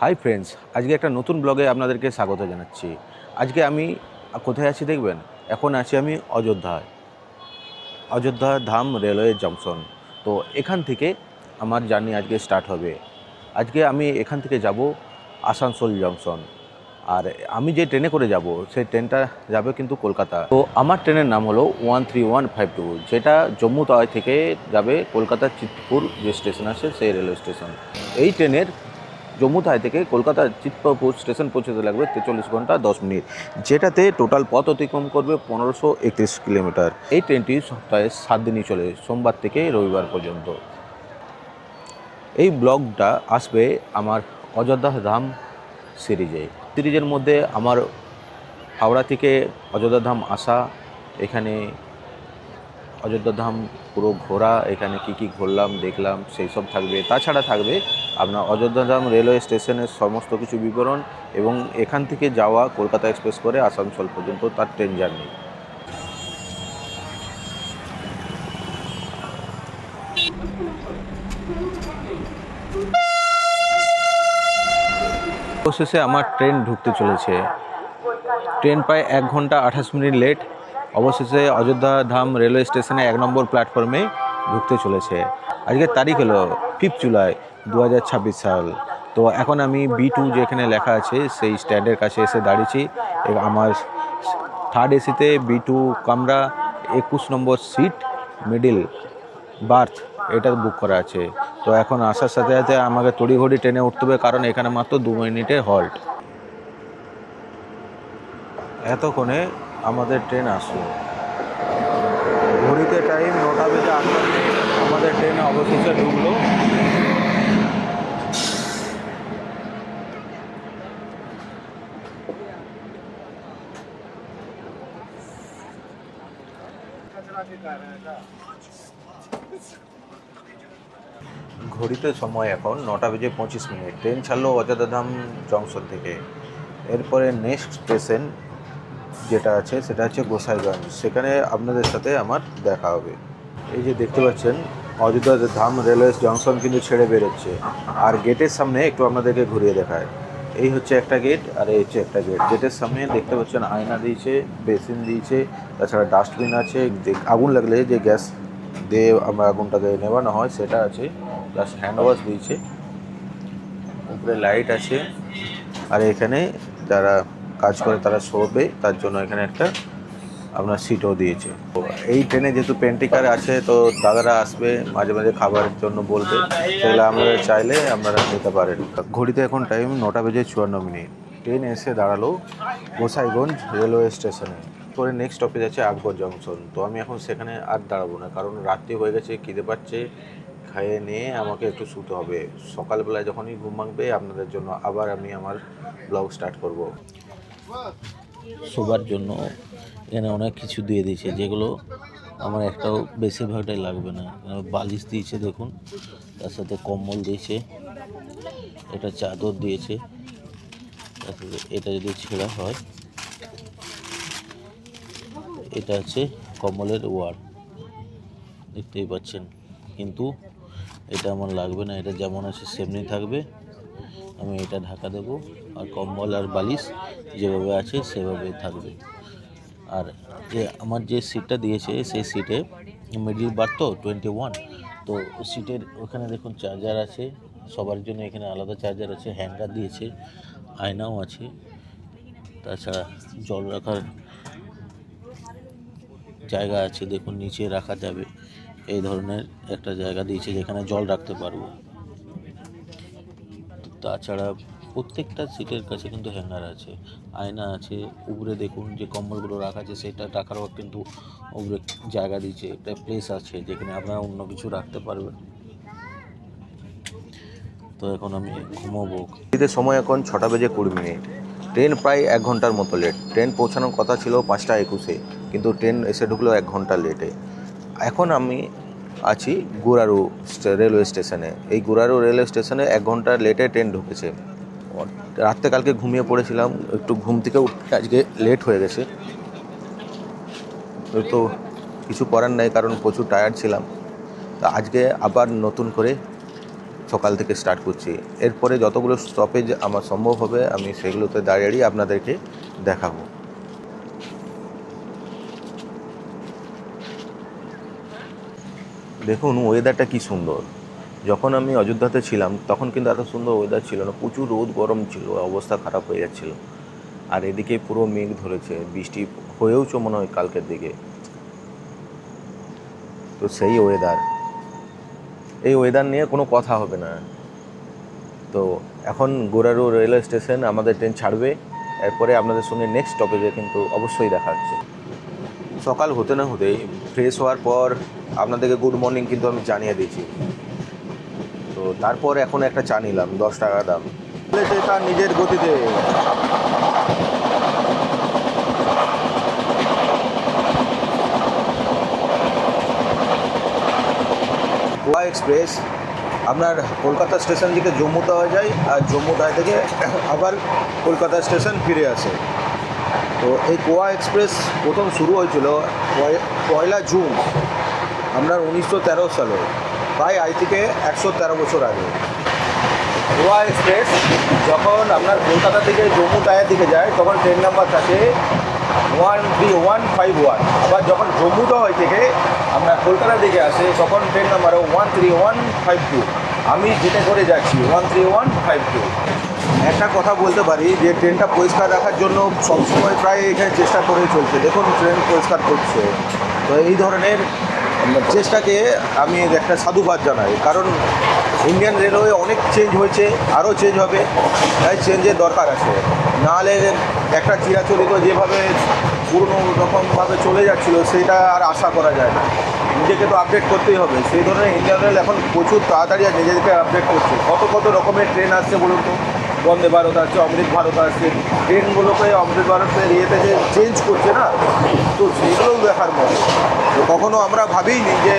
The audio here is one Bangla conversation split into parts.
হাই ফ্রেন্ডস, আজকে একটা নতুন ব্লগে আপনাদেরকে স্বাগত জানাচ্ছি। আজকে আমি কোথায় আছি দেখবেন। এখন আছি আমি অযোধ্যা ধাম রেলওয়ে জংশন। তো এখান থেকে আমার জার্নি আজকে স্টার্ট হবে। আজকে আমি এখান থেকে যাব আসানসোল জংশন। আর আমি যে ট্রেনে করে যাব সেই ট্রেনটা যাবে কিন্তু কলকাতা। তো আমার ট্রেনের নাম হলো 13152, যেটা জম্মু তাওয়াই থেকে যাবে কলকাতার চিত্তপুর যে স্টেশন আছে সেই রেলওয়ে স্টেশন। এই ট্রেনের জম্মু তাওয়াই থেকে কলকাতার চিত্তপুর স্টেশন পৌঁছতে লাগবে 43 ঘন্টা 10 মিনিট, যেটাতে টোটাল পথ অতিক্রম করবে 1531 কিলোমিটার। এই ট্রেনটি সপ্তাহে 7 দিনই চলে, সোমবার থেকে রবিবার পর্যন্ত। এই ব্লগটা আসবে আমার অযোধ্যা ধাম সিরিজের মধ্যে আমার হাওড়া থেকে অযোধ্যা ধাম আসা, এখানে অযোধ্যা ধাম পুরো ঘোরা, এখানে কি ঘুরলাম দেখলাম সেই সব থাকবে। তাছাড়া থাকবে আপনার অযোধ্যা ধাম রেলওয়ে স্টেশনের সমস্ত কিছু বিবরণ এবং এখান থেকে যাওয়া কলকাতা এক্সপ্রেস করে আসানসোল পর্যন্ত তার ট্রেন জার্নি। অবশেষে আমার ট্রেন ঢুকতে চলেছে। ট্রেন প্রায় 1 ঘন্টা 28 মিনিট লেট। অবশেষে অযোধ্যা ধাম রেলওয়ে স্টেশনে 1 নম্বর প্ল্যাটফর্মে ঢুকতে চলেছে। আজকের তারিখ হলো 5 জুলাই 2026 সাল। তো এখন আমি B2 যেখানে লেখা আছে সেই স্ট্যান্ডের কাছে এসে দাঁড়িয়েছি। আমার থার্ড এসিতে B2 কামরা 21 নম্বর সিট, মিডিল বার্থ, এটা বুক করা আছে। তো এখন আসার সাথে সাথে আমাকে তড়িঘড়ি ট্রেনে উঠতে হবে, কারণ এখানে মাত্র 2 মিনিটের হল্ট। এতক্ষণে আমাদের ট্রেন আসলো। ঘড়িতে টাইম 9টা বেজে 8 মিনিট। আমাদের ট্রেন অবশেষে ঢুকলো। ঘড়িতে সময় এখন 9টা বেজে 25 মিনিট। ট্রেন ছাড়লো অযোধ্যা ধাম জংশন থেকে। এরপরে নেক্সট স্টেশন যেটা আছে সেটা হচ্ছে গোসাইগঞ্জ। সেখানে আপনাদের সাথে আমার দেখা হবে। এই যে দেখতে পাচ্ছেন অযোধ্যা ধাম রেলওয়ে জংশন কিন্তু ছেড়ে বেরোচ্ছে। আর গেটের সামনে একটু আপনাদেরকে ঘুরিয়ে দেখায়। এই হচ্ছে একটা গেট আর এই হচ্ছে একটা গেট। গেটের সামনে দেখতে পাচ্ছেন আয়না দিয়েছে, বেসিন দিয়েছে, তাছাড়া ডাস্টবিন আছে। আগুন লাগলে যে গ্যাস দিয়ে আমরা আগুনটাকে নেভানো হয় সেটা আছে, প্লাস হ্যান্ড ওয়াশ দিয়েছে, উপরে লাইট আছে। আর এখানে যারা কাজ করে তারা শোবে, তার জন্য এখানে একটা আপনার সিটও দিয়েছে। এই ট্রেনে যেহেতু পেন্টিকার আছে, তো দাদারা আসবে মাঝে মাঝে খাবারের জন্য বলবে, সেগুলো আপনারা চাইলে আপনারা নিতে পারেন। ঘড়িতে এখন টাইম 9টা বেজে 54 মিনিট। ট্রেন এসে দাঁড়ালো গোসাইগঞ্জ রেলওয়ে স্টেশনে। পরে নেক্সট স্টপেজ আছে আকবর জংশন। তো আমি এখন সেখানে আর দাঁড়াবো না, কারণ রাত্রি হয়ে গেছে, খিদে পাচ্ছে। খাইয়ে নিয়ে আমাকে একটু শুতে হবে। সকালবেলায় যখনই ঘুম ভাঙবে আপনাদের জন্য আবার আমি আমার ব্লগ স্টার্ট করব। শোবার জন্য এখানে অনেক কিছু দিয়ে দিয়েছে, যেগুলো আমার একটাও বেশিরভাগটাই লাগবে না। বালিশ দিয়েছে দেখুন, তার সাথে কম্বল দিয়েছে, এটা চাদর দিয়েছে, তার সাথে এটা যদি ছেঁড়া হয়, এটা আছে কম্বলের ওয়ার্ড, দেখতেই পাচ্ছেন। কিন্তু এটা আমার লাগবে না, এটা যেমন আছে সেমনি থাকবে। আমি এটা ঢাকা দেবো, আর কম্বল আর বালিশ যেভাবে আছে সেভাবেই থাকবে। আর যে আমার যে সিটটা দিয়েছে সেই সিটে মিডিল বার্থ তো 21, তো সিটের ওখানে দেখুন চার্জার আছে সবার জন্য, এখানে আলাদা চার্জার আছে, হ্যাঙ্গার দিয়েছে, আয়নাও আছে। তাছাড়া জল রাখার জায়গা আছে, দেখুন নিচে রাখা যাবে এই ধরনের একটা জায়গা দিয়েছে যেখানে জল রাখতে পারবো। তাছাড়া প্রত্যেকটা সিটের কাছে কিন্তু হ্যাঙ্গার আছে, আয়না আছে। উপরে দেখুন যে কম্বলগুলো রাখা আছে সেটা রাখারও কিন্তু উপরে জায়গা দিয়েছে, একটা প্লেস আছে যেখানে আপনারা অন্য কিছু রাখতে পারবেন। তো এখন আমি ঘুমোবো। এদের সময় এখন 6টা বেজে 20 মিনিট। ট্রেন প্রায় 1 ঘন্টার মতো লেট। ট্রেন পৌঁছানোর কথা ছিল 5টা 21-এ, কিন্তু ট্রেন এসে ঢুকলো 1 ঘন্টা লেটে। এখন আমি আছি গুরারু রেলওয়ে স্টেশনে। এই গুরারু রেলওয়ে স্টেশনে 1 ঘন্টা লেটে ট্রেন ঢুকেছে। রাত্রে কালকে ঘুমিয়ে পড়েছিলাম, একটু ঘুম থেকে উঠতে আজকে লেট হয়ে গেছে। তো কিছু করার নেই, কারণ প্রচুর টায়ার্ড ছিলাম। তা আজকে আবার নতুন করে সকাল থেকে স্টার্ট করছি। এরপরে যতগুলো স্টপেজ আমার সম্ভব হবে আমি সেগুলোতে দাঁড়িয়ে আপনাদেরকে দেখাবো। দেখুন ওয়েদারটা কি সুন্দর। যখন আমি অযোধ্যাতে ছিলাম তখন কিন্তু এত সুন্দর ওয়েদার ছিল না, প্রচুর রোদ গরম ছিল, অবস্থা খারাপ হয়ে যাচ্ছিল। আর এদিকে পুরো মেঘ ধরেছে, বৃষ্টি হয়েওছে মনে হয় কালকের দিকে। তো সেই ওয়েদার, এই ওয়েদার নিয়ে কোনো কথা হবে না। তো এখন গোরারু রেলওয়ে স্টেশন, আমাদের ট্রেন ছাড়বে। এরপরে আপনাদের সঙ্গে নেক্সট স্টপেজে কিন্তু অবশ্যই দেখা হচ্ছে। সকাল হতে না হতেই ফ্রেশ হওয়ার পর আপনাদেরকে গুড মর্নিং কিন্তু আমি জানিয়ে দিয়েছি। তো তারপর এখন একটা চা নিলাম, 10 টাকা দাম। তার নিজের গতিতে। গোয়া এক্সপ্রেস আপনার কলকাতা স্টেশন থেকে জম্মু তাওয়া যায়, আর জম্মু তাওয়া থেকে আবার কলকাতা স্টেশন ফিরে আসে। তো এই গোয়া এক্সপ্রেস প্রথম শুরু হয়েছিল 1 জুন আপনার 1913 সালে, প্রায় আজ থেকে 113 বছর আগে। গোয়া এক্সপ্রেস যখন আপনার কলকাতা থেকে জম্মু তাওয়ার দিকে যায় তখন ট্রেন নাম্বার থাকে 13151। আবার যখন জম্মু তাওয়া থেকে আপনার কলকাতার দিকে আসে তখন ট্রেন নাম্বার 13152। আমি যেটা করে যাচ্ছি 13152। একটা কথা বলতে পারি যে ট্রেনটা পরিষ্কার রাখার জন্য সবসময় প্রায় এখানে চেষ্টা করে চলছে। দেখুন ট্রেন পরিষ্কার করছে। তো এই ধরনের চেষ্টাকে আমি একটা সাধুবাদ জানাই, কারণ ইন্ডিয়ান রেলওয়ে অনেক চেঞ্জ হয়েছে, আরও চেঞ্জ হবে, তাই চেঞ্জের দরকার আছে। নাহলে একটা চিরাচরিত যেভাবে পুরনো রকমভাবে চলে যাচ্ছিলো সেটা আর আশা করা যায় না। নিজেকে তো আপডেট করতেই হবে। সেই ধরনের ইন্ডিয়ান রেল এখন প্রচুর তাড়াতাড়ি আর নিজেদেরকে আপডেট করছে। কত কত রকমের ট্রেন আসছে বলুন তো। বন্দে ভারত আসছে, অমৃত ভারত আসছে, ট্রেনগুলোকে অমৃত ভারতের ইয়েতে যে চেঞ্জ করছে না, তো সেইগুলোও দেখার মতো। তো কখনও আমরা ভাবিনি যে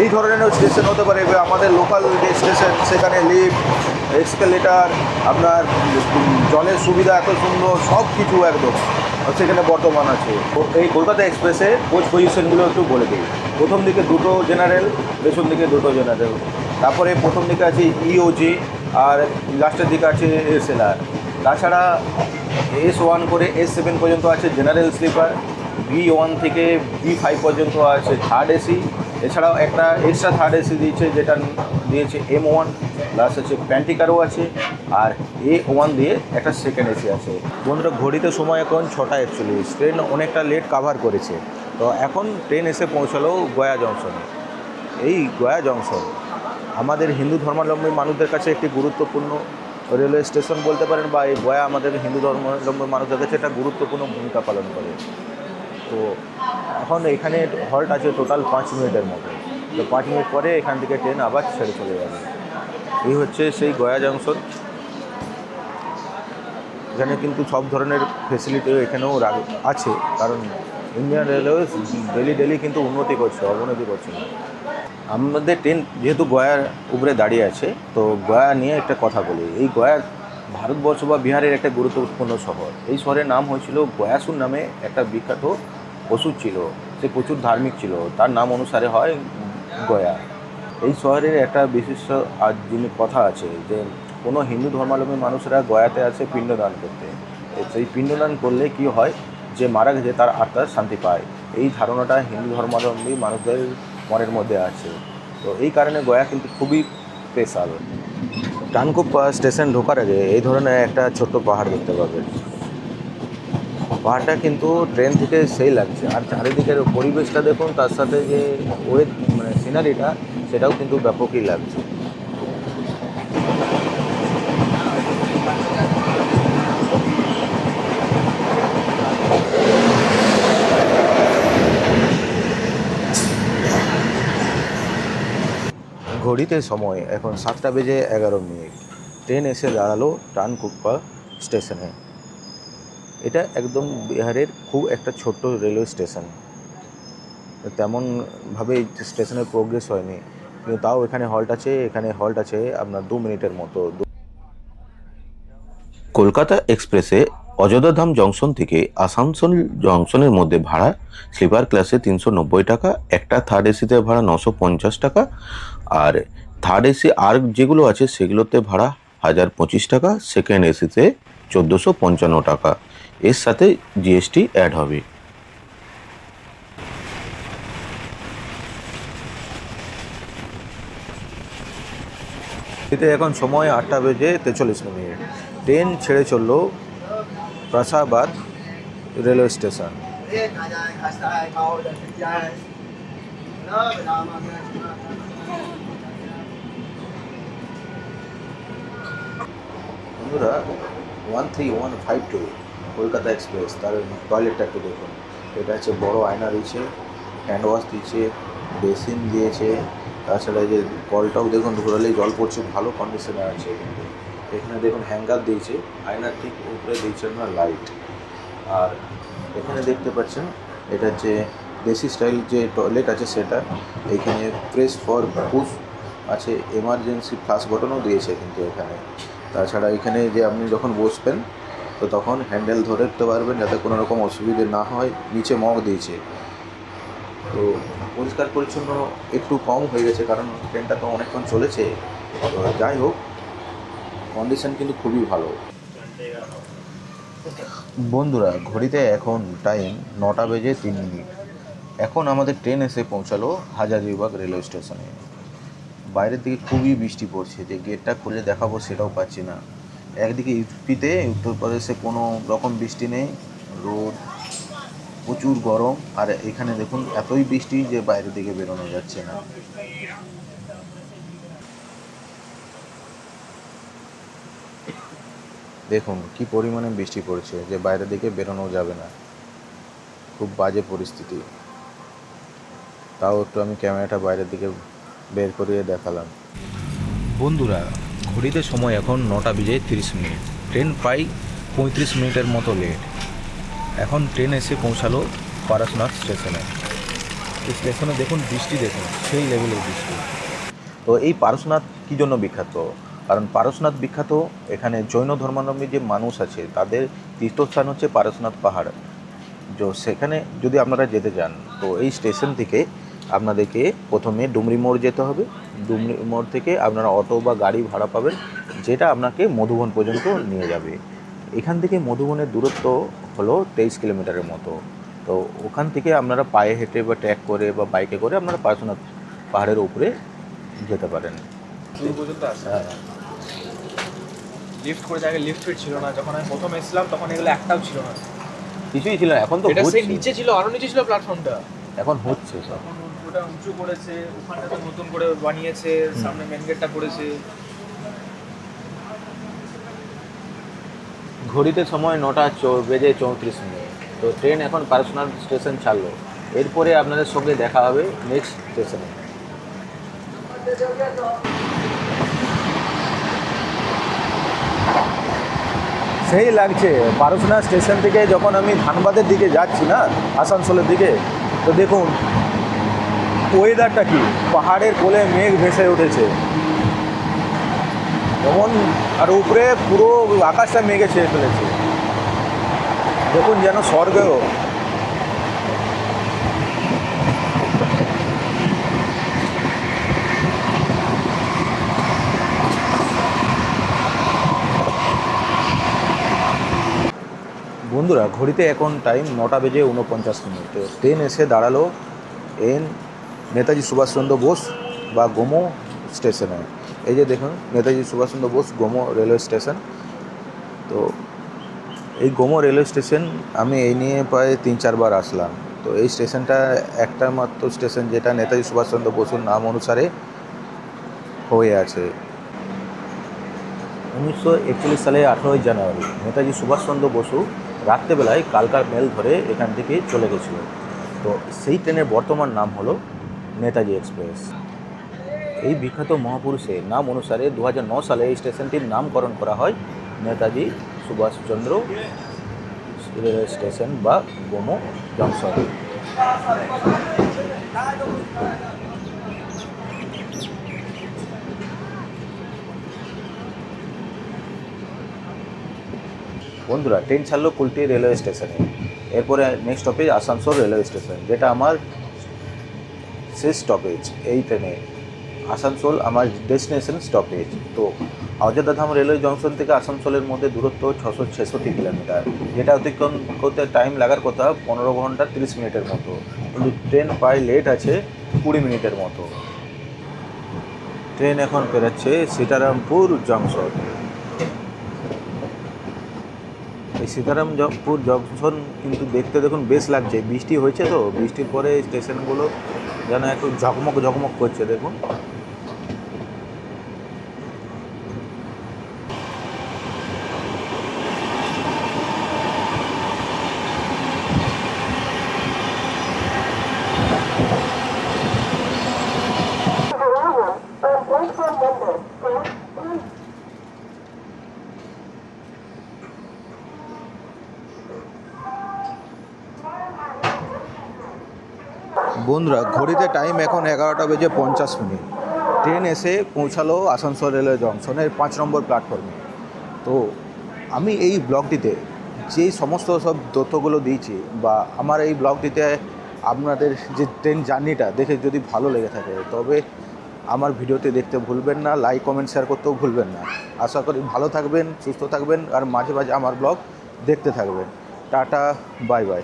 এই ধরনের স্টেশন হতে পারে। আমাদের লোকাল যে স্টেশন সেখানে লিফট, এক্সকেলেটার, আপনার জলের সুবিধা এত সুন্দর, সব কিছু একদম সেখানে বর্তমান আছে। এই কলকাতা এক্সপ্রেসে কোচ পজিশনগুলো একটু বলে দিই। প্রথম দিকে 2টো জেনারেল, পেছন দিকে 2টো জেনারেল। তারপরে প্রথম দিকে আছে ইওজি, আর লাস্টের দিকে আছে এসএলআর। তাছাড়া S1 করে S7 পর্যন্ত আছে জেনারেল স্লিপার, B1 থেকে B5 পর্যন্ত আছে থার্ড এসি। এছাড়াও একটা এক্সট্রা থার্ড এসি দিয়েছে, যেটা দিয়েছে M1, প্লাস হচ্ছে প্যান্টিকারও আছে, আর A1 দিয়ে একটা সেকেন্ড এসি আছে। বন্ধুরা ঘড়িতে সময় এখন 6:41। ট্রেন অনেকটা লেট কাভার করেছে। তো এখন ট্রেন এসে পৌঁছালো গয়া জংশনে। এই গয়া জংশন আমাদের হিন্দু ধর্মাবলম্বী মানুষদের কাছে একটি গুরুত্বপূর্ণ রেলওয়ে স্টেশন বলতে পারেন, বা এই গয়া আমাদের হিন্দু ধর্মাবলম্বী মানুষদের কাছে একটা গুরুত্বপূর্ণ ভূমিকা পালন করে। তো এখন এখানে হল্ট আছে টোটাল 5 মিনিটের মতো। তো 5 মিনিট পরে এখান থেকে ট্রেন আবার ছেড়ে চলে যাবে। এই হচ্ছে সেই গয়া জংশন। এখানে কিন্তু সব ধরনের ফেসিলিটিও এখানেও আছে, কারণ ইন্ডিয়ান রেলওয়ে ডেলি কিন্তু উন্নতি করছে, অবনতি করছে না। আমাদের ট্রেন যেহেতু গয়ার উপরে দাঁড়িয়ে আছে, তো গয়া নিয়ে একটা কথা বলি। এই গয়া ভারতবর্ষ বা বিহারের একটা গুরুত্বপূর্ণ শহর। এই শহরের নাম হয়েছিল গয়াসুর নামে একটা বিখ্যাত অসুর ছিল, সে প্রচুর ধার্মিক ছিল, তার নাম অনুসারে হয় গয়া। এই শহরের একটা বিশিষ্ট আর যিনি কথা আছে যে কোনো হিন্দু ধর্মাবলম্বী মানুষরা গয়াতে আছে পিণ্ডদান করতে। সেই পিণ্ডদান করলে কি হয়, যে মারা গেছে তার আত্মার শান্তি পায়। এই ধারণাটা হিন্দু ধর্মাবলম্বী মানুষদের মনের মধ্যে আছে। তো এই কারণে গয়া কিন্তু খুবই স্পেশাল। টানকুপ্পা স্টেশন ঢোকার আগে এই ধরনের একটা ছোট্ট পাহাড় দেখতে পাবেন। পাহাড়টা কিন্তু ট্রেন থেকে সেই লাগছে, আর চারিদিকের পরিবেশটা দেখুন, তার সাথে যে সিনারিটা সেটাও কিন্তু ব্যাপকই লাগছে। ঘড়িতে সময় এখন 7:11। ট্রেন এসে দাঁড়ালো টানকুপ্পা স্টেশনে। এটা একদম বিহারের খুব একটা ছোট্ট রেলওয়ে স্টেশন। তেমনভাবে এই স্টেশনের প্রোগ্রেস হয়নি, কিন্তু তাও এখানে হল্ট আছে আপনার 2 মিনিটের মতো। কলকাতা এক্সপ্রেসে অযোধ্যাধাম জংশন থেকে আসানসোল জংশনের মধ্যে ভাড়া স্লিপার ক্লাসে 390 টাকা, একটা থার্ড এসিতে ভাড়া 950 টাকা, আর থার্ড এসি আর যেগুলো আছে সেগুলোতে ভাড়া 1025 টাকা, সেকেন্ড এসিতে 1455 টাকা, এর সাথে জিএসটি অ্যাড হবে। এতে এখন সময় 8:43। ট্রেন ছেড়ে চললো প্রাসাবাদ রেলওয়ে স্টেশন। বন্ধুরা, 13152 কলকাতা এক্সপ্রেস, তার টয়লেটটা একটু দেখুন। এটা হচ্ছে বড় আয়না দিয়েছে, হ্যান্ড ওয়াশ দিয়েছে, বেসিন দিয়েছে, তাছাড়া এই যে কলটাও দেখুন ঘোরালেই জল পড়ছে, ভালো কন্ডিশনে আছে। কিন্তু এখানে দেখুন হ্যাঙ্গার দিয়েছে, আয়নার ঠিক উপরে দিয়েছে আপনার লাইট। আর এখানে দেখতে পাচ্ছেন এটা যে দেশি স্টাইল যে টয়লেট আছে সেটা। এইখানে প্রেস ফর পুশ আছে, এমার্জেন্সি ফ্লাশ বটনও দিয়েছে কিন্তু এখানে। তাছাড়া এখানে যে আপনি যখন বসবেন তো তখন হ্যান্ডেল ধরে রাখতে পারবেন যাতে কোনো রকম অসুবিধে না হয়। নিচে মগ দিয়েছে। তো পরিষ্কার পরিচ্ছন্ন একটু কম হয়ে গেছে কারণ ট্রেনটা তো অনেকক্ষণ চলেছে। তো যাই হোক, কন্ডিশন কিন্তু খুবই ভালো। বন্ধুরা, ঘড়িতে এখন টাইম 9:03। এখন আমাদের ট্রেন এসে পৌঁছালো হাজারিবাগ রেলওয়ে স্টেশনে। বাইরের দিকে খুবই বৃষ্টি পড়ছে, যে গেটটা খুলে দেখাবো সেটাও পাচ্ছি না। একদিকে ইউপিতে, উত্তরপ্রদেশে কোনো রকম বৃষ্টি নেই, রোদ, প্রচুর গরম। আর এখানে দেখুন এতই বৃষ্টি যে বাইরের দিকে বেরোনো যাচ্ছে না। দেখুন কি পরিমাণে বৃষ্টি পড়ছে যে বাইরের দিকে বেরোনো যাবে না, খুব বাজে পরিস্থিতি। তাও একটু আমি ক্যামেরাটা বাইরের দিকে বের করিয়ে দেখালাম। বন্ধুরা, ঘড়িতে সময় এখন 9:30। ট্রেন প্রায় 35 মিনিটের মতো লেট। এখন ট্রেন এসে পৌঁছালো পারশনাথ স্টেশনে। এই স্টেশনে দেখুন বৃষ্টি, দেখুন সেই লেভেলের বৃষ্টি। তো এই পারশনাথ কী জন্য বিখ্যাত? কারণ পারশনাথ বিখ্যাত, এখানে জৈন ধর্মাবলম্বী যে মানুষ আছে তাদের তীর্থস্থান হচ্ছে পারশনাথ পাহাড়। তো সেখানে যদি আপনারা যেতে চান তো এই স্টেশন থেকে আপনাদেরকে প্রথমে ডুমরি মোড় যেতে হবে। ডুমরি মোড় থেকে আপনারা অটো বা গাড়ি ভাড়া পাবেন, যেটা আপনাকে মধুবন পর্যন্ত নিয়ে যাবে। এখান থেকে মধুবনের দূরত্ব হলো 23 কিলোমিটারের মতো। তো ওখান থেকে আপনারা পায়ে হেঁটে বা ট্র্যাক করে বা বাইকে করে আপনারা পারশনাথ পাহাড়ের উপরে যেতে পারেন। হ্যাঁ, লিফট করে জায়গায় লিফট ফিট ছিল না, যখন আমি প্রথম এসেছিলাম তখন এগুলো একটাও ছিল না। কিছুই ছিল না, এখন তো এটা সেই হচ্ছে। নিচে ছিল, আরো নিচে ছিল প্ল্যাটফর্মটা। এখন হচ্ছে সব। এখন ওটা উঁচু করেছে, ওখানটাতে নতুন করে বানিয়েছে, সামনে মেন গেটটা করেছে। ঘড়িতে সময় 9:34। তো ট্রেন এখন পারশনাথ স্টেশন ছাড়লো। এরপরে আপনাদের সঙ্গে দেখা হবে নেক্সট স্টেশনে। সেই লাগছে পারশনাথ স্টেশন থেকে যখন আমি ধানবাদের দিকে যাচ্ছি না, আসানসোলের দিকে, তো দেখুন ওয়েদারটা কি, পাহাড়ের কোলে মেঘ ভেসে উঠেছে যেমন, আর উপরে পুরো আকাশটা মেঘে ছেয়ে ফেলেছে। দেখুন যেন স্বর্গেও। বন্ধুরা, ঘড়িতে এখন টাইম 9:49। তো ট্রেন এসে দাঁড়ালো নেতাজি সুভাষচন্দ্র বোস বা গোমো স্টেশনে। এই যে দেখুন নেতাজি সুভাষচন্দ্র বোস গোমো রেলওয়ে স্টেশন। তো এই গোমো রেলওয়ে স্টেশন আমি এই নিয়ে প্রায় 3-4 বার আসলাম। তো এই স্টেশনটা একটা মাত্র স্টেশন যেটা নেতাজি সুভাষচন্দ্র বসুর নাম অনুসারে হয়ে আছে। 1941 সালে 18ই জানুয়ারি নেতাজি সুভাষচন্দ্র বসু রাত্রেবেলায় কালকার মেল ধরে এখান থেকে চলে গেছিল। তো সেই ট্রেনের বর্তমান নাম হলো নেতাজি এক্সপ্রেস। এই বিখ্যাত মহাপুরুষের নাম অনুসারে 2009 সালে এই স্টেশনটির নামকরণ করা হয় নেতাজি সুভাষচন্দ্র রেলওয়ে স্টেশন বা গোমো জংশন। বন্ধুরা, ট্রেন ছাড়লো কুলটি রেলওয়ে স্টেশনে। এরপরে next stoppage Asansol railway station, যেটা আমার শেষ স্টপেজ এই ট্রেনে। আসানসোল আমার ডেস্টিনেশন স্টপেজ। তো অযোধ্যাধাম রেলওয়ে জংশন থেকে আসানসোলের মধ্যে দূরত্ব 666 কিলোমিটার, যেটা অতিক্রম করতে টাইম লাগার কথা 15 ঘন্টা 30 মিনিটের মতো, কিন্তু ট্রেন প্রায় লেট আছে 20 মিনিটের মতো। ট্রেন এখন পেরোচ্ছে সীতারামপুর জংশন। এই সীতারামপুর জংশন কিন্তু দেখতে দেখুন বেশ লাগছে, বৃষ্টি হয়েছে তো, বৃষ্টির পরে স্টেশনগুলো যেন একটু ঝকমক ঝকমক করছে দেখুন। বন্ধুরা, ঘড়িতে টাইম এখন 11:50। ট্রেন এসে পৌঁছালো আসানসোল রেলওয়ে জংশনের 5 নম্বর প্ল্যাটফর্মে। তো আমি এই ব্লগটিতে যেই সমস্ত সব তথ্যগুলো দিয়েছি, বা আমার এই ব্লগটিতে আপনাদের যে ট্রেন জার্নিটা দেখে যদি ভালো লেগে থাকে, তবে আমার ভিডিওটি দেখতে ভুলবেন না, লাইক কমেন্ট শেয়ার করতেও ভুলবেন না। আশা করি ভালো থাকবেন, সুস্থ থাকবেন, আর মাঝে মাঝে আমার ব্লগ দেখতে থাকবেন। Tata, bye bye.